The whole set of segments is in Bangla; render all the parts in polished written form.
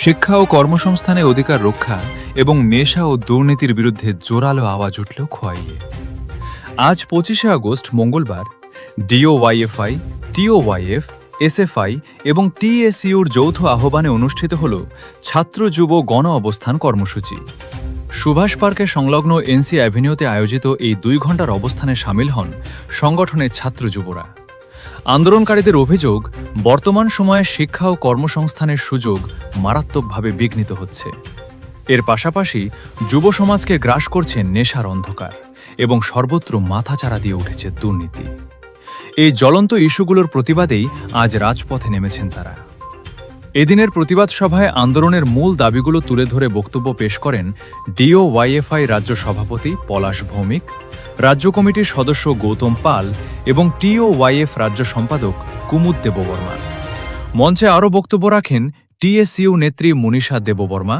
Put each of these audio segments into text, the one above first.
শিক্ষা ও কর্মসংস্থানে অধিকার রক্ষা এবং নেশা ও দুর্নীতির বিরুদ্ধে জোরালো আওয়াজ উঠল খোয়াইয়ে। আজ 25শে আগস্ট মঙ্গলবার ডিওওয়াইএফআই, টিওওয়াইএফ, এসএফআই এবং টিএসইউর যৌথ আহ্বানে অনুষ্ঠিত হল ছাত্র যুব গণ অবস্থান কর্মসূচি। সুভাষ পার্কের সংলগ্ন এনসি অ্যাভিনিউতে আয়োজিত এই 2 ঘণ্টার অবস্থানে সামিল হন সংগঠনের ছাত্র যুবরা। আন্দোলনকারীদের অভিযোগ, বর্তমান সময়ে শিক্ষা ও কর্মসংস্থানের সুযোগ মারাত্মকভাবে বিঘ্নিত হচ্ছে। এর পাশাপাশি যুব সমাজকে গ্রাস করছে নেশার অন্ধকার এবং সর্বত্র মাথাচাড়া দিয়ে উঠেছে দুর্নীতি। এই জ্বলন্ত ইস্যুগুলোর প্রতিবাদেই আজ রাজপথে নেমেছেন তারা। এদিনের প্রতিবাদ সভায় আন্দোলনের মূল দাবিগুলো তুলে ধরে বক্তব্য পেশ করেন ডিওওয়াইএফআই রাজ্য সভাপতি পলাশ ভৌমিক, রাজ্য কমিটির সদস্য গৌতম পাল এবং টিওওয়াইএফ রাজ্য সম্পাদক কুমুদ দেববর্মা। মঞ্চে আরও বক্তব্য রাখেন টিএসইউ নেত্রী মনীষা দেববর্মা,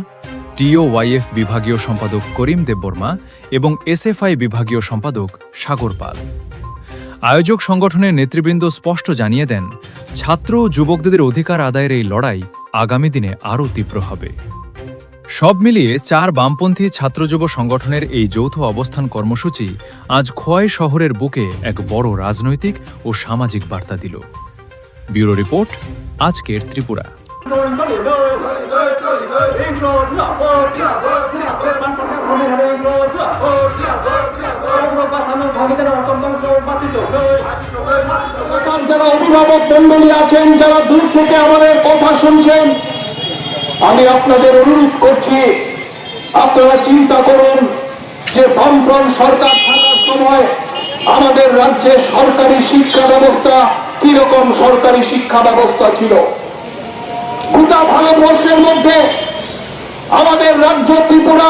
টিওওয়াইএফ বিভাগীয় সম্পাদক করিম দেববর্মা এবং এসএফআই বিভাগীয় সম্পাদক সাগর পাল। আয়োজক সংগঠনের নেতৃবৃন্দ স্পষ্ট জানিয়ে দেন, ছাত্র ও যুবকদের অধিকার আদায়ের এই লড়াই আগামী দিনে আরও তীব্র হবে। সব মিলিয়ে 4 বামপন্থী ছাত্র যুব সংগঠনের এই যৌথ অবস্থান কর্মসূচি আজ খোয়াই শহরের বুকে এক বড় রাজনৈতিক ও সামাজিক বার্তা দিল। ব্যুরো রিপোর্ট, আজকের ত্রিপুরা। যারা অভিভাবক মন্ডলী আছেন, যারা দূর থেকে আমাদের কথা শুনছেন, আমি আপনাদের অনুরোধ করছি, আপনারা চিন্তা করুন যে বামফ্রন্ট সরকার থাকার সময় আমাদের রাজ্যে সরকারি শিক্ষা ব্যবস্থা কিরকম সরকারি শিক্ষা ব্যবস্থা ছিল। গোটা ভারতবর্ষের মধ্যে আমাদের রাজ্য ত্রিপুরা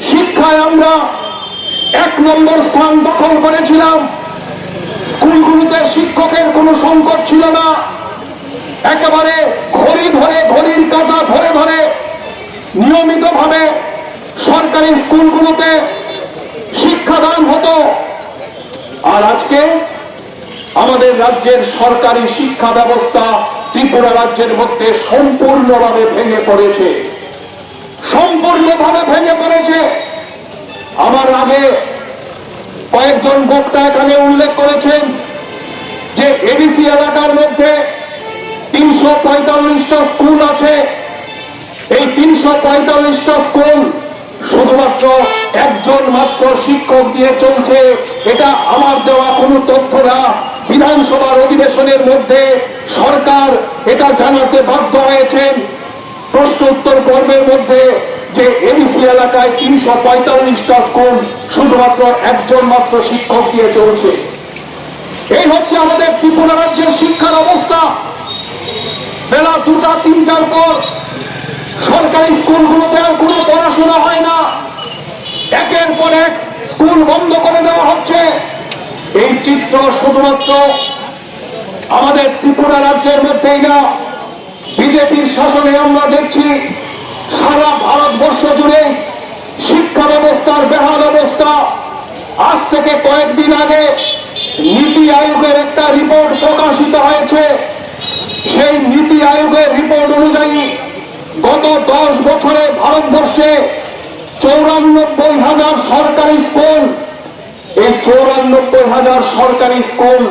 শিক্ষায় আমরা 1 নম্বর স্থান দখল করেছিলাম। স্কুলগুলোতে শিক্ষকের কোনো সংকট ছিল না। একেবারে ঘড়ির কাঁটা ধরে ধরে নিয়মিতভাবে সরকারি স্কুলগুলোতে শিক্ষাদান হতো। আর আজকে আমাদের রাজ্যের সরকারি শিক্ষা ব্যবস্থা ত্রিপুরা রাজ্যের মধ্যে সম্পূর্ণভাবে ভেঙে পড়েছে। আমার আগে কয়েকজন বক্তা এখানে উল্লেখ করেছেন যে এডিসি এলাকার মধ্যে 345টা স্কুল আছে। এই 345টা স্কুল শুধুমাত্র একজন মাত্র শিক্ষক দিয়ে চলছে। এটা আমার দেওয়া কোনো তথ্য না। বিধানসভার অধিবেশনের মধ্যে সরকার এটা জানাতে বাধ্য হয়েছেন প্রশ্ন উত্তর পর্বের মধ্যে যে এডিসি এলাকায় 345টা স্কুল শুধুমাত্র একজন মাত্র শিক্ষক দিয়ে চলছে। এই হচ্ছে আমাদের ত্রিপুরা রাজ্যের শিক্ষার অবস্থা। বেলা 2টা 3টার পর সরকারি স্কুলগুলোতে আর কোনো পড়াশোনা হয় না। একের পর এক স্কুল বন্ধ করে দেওয়া হচ্ছে। এই চিত্র শুধুমাত্র আমাদের ত্রিপুরা রাজ্যের মধ্যেই না, বিজেপির শাসনে আমরা দেখছি সারা ভারতবর্ষ জুড়ে শিক্ষা ব্যবস্থার বেহাল অবস্থা। আজ থেকে কয়েকদিন আগে নীতি আয়োগের একটা রিপোর্ট প্রকাশিত হয়েছে। সেই নীতি আয়োগের রিপোর্ট অনুযায়ী গত 10 বছরে ভারতবর্ষে 94,000 সরকারি স্কুল, এই 94,000 সরকারি স্কুল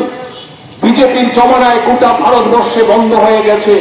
বিজেপির জমানায় গোটা ভারতবর্ষে বন্ধ হয়ে গেছে।